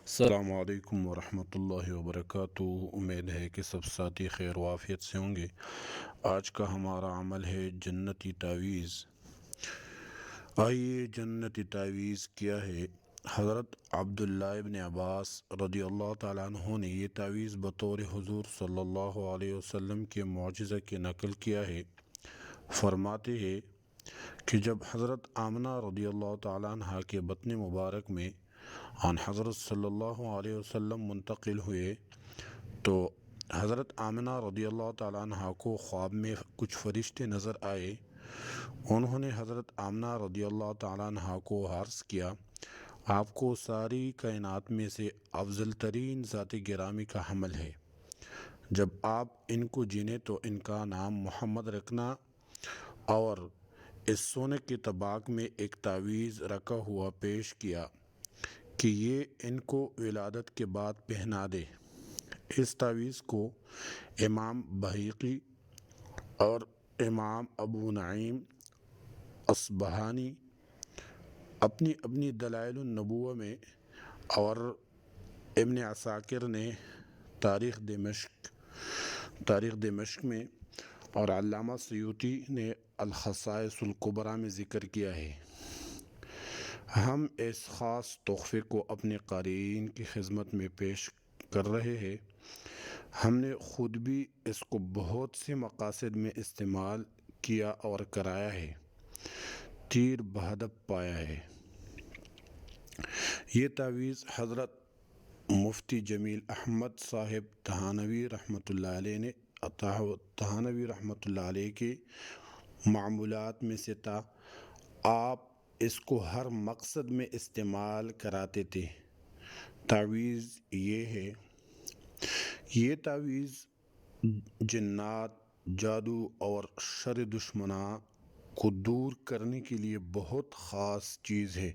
السلام علیکم ورحمۃ اللہ وبرکاتہ۔ امید ہے کہ سب ساتھی خیر و عافیت سے ہوں گے۔ آج کا ہمارا عمل ہے جنتی تعویذ۔ آئیے جنتی تعویذ کیا ہے۔ حضرت عبداللہ ابن عباس رضی اللہ تعالیٰ عنہ نے یہ تعویذ بطور حضور صلی اللہ علیہ وسلم کے معجزہ کی نقل کیا ہے۔ فرماتے ہیں کہ جب حضرت آمنہ رضی اللہ تعالیٰ عنہ کے بطن مبارک میں عن حضرت صلی اللہ علیہ وسلم منتقل ہوئے تو حضرت آمنہ رضی اللہ تعالیٰ عنہ کو خواب میں کچھ فرشتے نظر آئے۔ انہوں نے حضرت آمنہ رضی اللہ تعالیٰ عنہ کو عرض کیا، آپ کو ساری کائنات میں سے افضل ترین ذات گرامی کا حمل ہے، جب آپ ان کو جینے تو ان کا نام محمد رکھنا، اور اس سونے کے طباق میں ایک تعویذ رکھا ہوا پیش کیا کہ یہ ان کو ولادت کے بعد پہنا دے۔ اس تعویذ کو امام بہیقی اور امام ابو نعیم اصبہانی اپنی اپنی دلائل النبوہ میں، اور ابن عساکر نے تاریخ دمشق میں، اور علامہ سیوطی نے الخصائص الکبریٰ میں ذکر کیا ہے۔ ہم اس خاص تحفے کو اپنے قارئین کی خدمت میں پیش کر رہے ہیں۔ ہم نے خود بھی اس کو بہت سے مقاصد میں استعمال کیا اور کرایا ہے، تیر بہدف پایا ہے۔ یہ تعویذ حضرت مفتی جمیل احمد صاحب تھانوی رحمۃ اللہ علیہ کے معمولات میں سے تھا۔ آپ اس کو ہر مقصد میں استعمال کراتے تھے۔ تعویذ یہ ہے۔ یہ تعویذ جنات، جادو اور شر دشمناں کو دور کرنے کے لیے بہت خاص چیز ہے۔